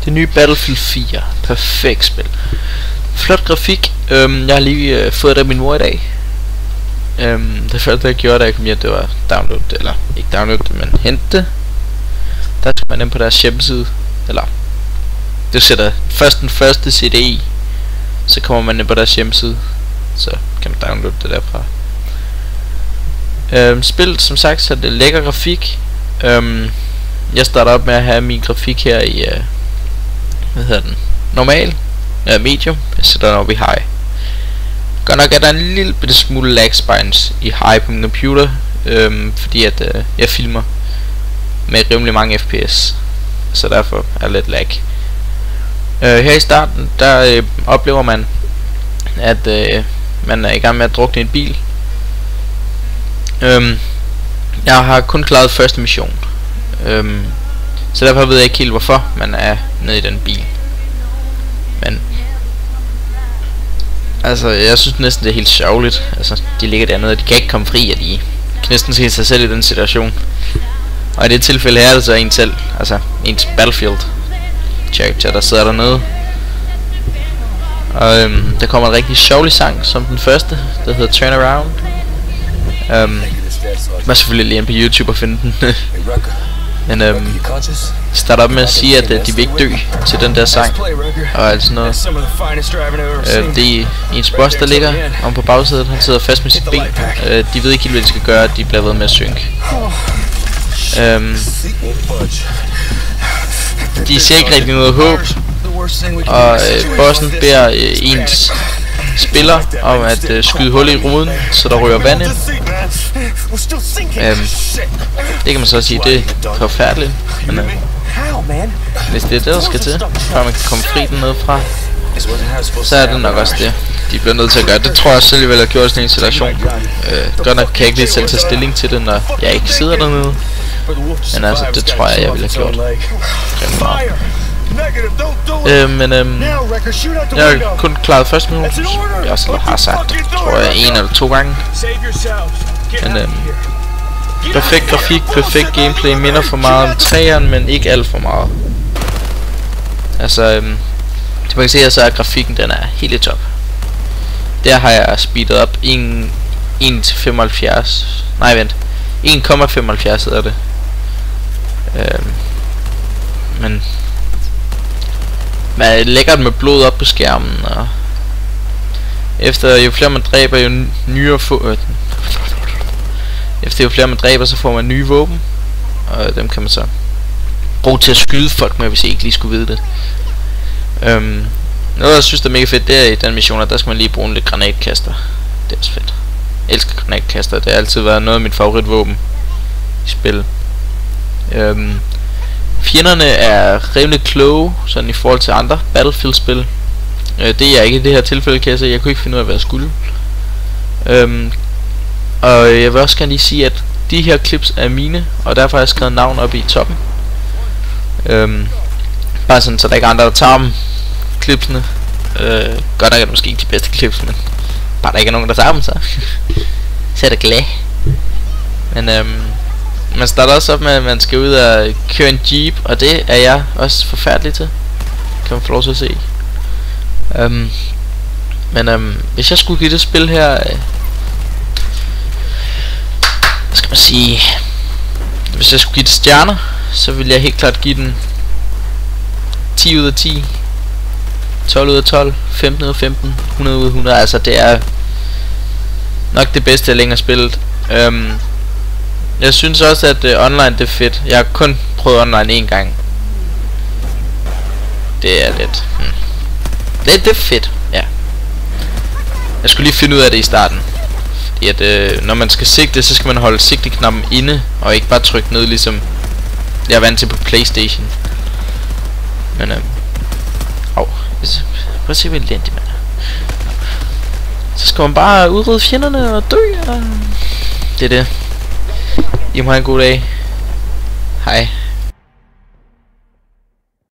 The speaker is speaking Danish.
Det nye Battlefield 4. Perfekt spil. Flot grafik. Jeg har lige fået det af min mor i dag. Det første jeg gjorde da jeg kom hjem, det var download, eller ikke download det, men hente det. Der skal man ind på deres hjemmeside, eller du sætter først den første CD i, så kommer man ind på deres hjemmeside, så kan man downloade det derfra. Spillet som sagt, så det er lækker grafik. Jeg starter op med at have min grafik her i hvad hedder den? Normal, medium. Jeg sætter den op i high. Godt nok er der en lille bitte smule lag spines i high på min computer, fordi at jeg filmer med rimelig mange fps, så derfor er lidt lag. Her i starten, der oplever man, at man er i gang med at drukne en bil. Jeg har kun klaret første mission, så derfor ved jeg ikke helt hvorfor man er nede i den bil. Men altså, jeg synes næsten det er helt sjovligt. Altså, de ligger dernede, og de kan ikke komme fri, og de kan næsten se sig selv i den situation. Og i det tilfælde her er det så en selv, altså ens Battlefield character, der sidder dernede. Og der kommer en rigtig sjovlig sang, som den første, der hedder Turn Around. Man selvfølgelig lige ind på YouTube og finde den. Men starter op med at sige, at de vil ikke dø til den der sang og alt sådan noget. Det er ens boss, der ligger om på bagsædet. Han sidder fast med sit ben. De ved ikke helt, hvad de skal gøre. De bliver ved med at synke. De ser ikke rigtig noget håb. Og bossen beder ens spiller om at skyde hul i ruden, så der ryger vand ind. Det kan man så sige, det er forfærdeligt. Men hvis det er det, der skal til, før man kan komme fri dernede fra, så er det nok også det, de bliver nødt til at gøre. Det tror jeg selv, jeg vil have gjort sådan en situation. Godt nok kan jeg ikke lige selv tage stilling til det, når jeg ikke sidder dernede. Men altså, det tror jeg ville have gjort. Jeg har kun klaret første minut. Jeg også har sagt, tror jeg, 1 eller 2 gange. Men perfekt grafik, perfekt gameplay. Minder for meget om 3'eren, men ikke alt for meget. Altså, det man kan se, at så er grafikken, den er helt i top. Der har jeg speedet op 1:75. Nej, vent, 1,75 hedder det. Men man er lækkert med blod op på skærmen, og efter jo flere man dræber, jo flere man dræber, så får man nye våben, og dem kan man så bruge til at skyde folk med, hvis I ikke lige skulle vide det. Noget jeg synes der er mega fedt, det er i den mission, at der skal man lige bruge en lidt granatkaster. Det er også fedt. Jeg elsker granatkaster, det har altid været noget af mit favoritvåben i spil. Fjenderne er rimelig kloge, sådan i forhold til andre Battlefield-spil. Det er jeg ikke i det her tilfælde, kan jeg sige. Jeg kunne ikke finde ud af, hvad jeg skulle. Og jeg vil også gerne lige sige, at de her clips er mine, og derfor har jeg skrevet navn op i toppen. Bare sådan, så der ikke er andre, der tager dem, clipsene. Godt nok er det måske ikke de bedste clips, men bare der ikke er nogen, der tager dem, så er det glad. Men man starter også op med, at man skal ud og køre en jeep, og det er jeg også forfærdelig til, kan man få lov til at se. Men hvis jeg skulle give det spil her, hvad skal man sige, hvis jeg skulle give det stjerner, så ville jeg helt klart give den 10 ud af 10, 12 ud af 12, 15 ud af 15, 100 ud af 100. Altså det er nok det bedste jeg længere har spillet. Jeg synes også at online det er fedt. Jeg har kun prøvet online en gang. Det er lidt det er fedt, ja. Jeg skulle lige finde ud af det i starten, fordi at når man skal sigte, så skal man holde sigteknappen inde og ikke bare trykke ned, ligesom jeg er vant til på PlayStation. Men prøv at se hvor elendig man er. Så skal man bare udrydde fjenderne og dø, og det er det. I må have en god dag. Hej.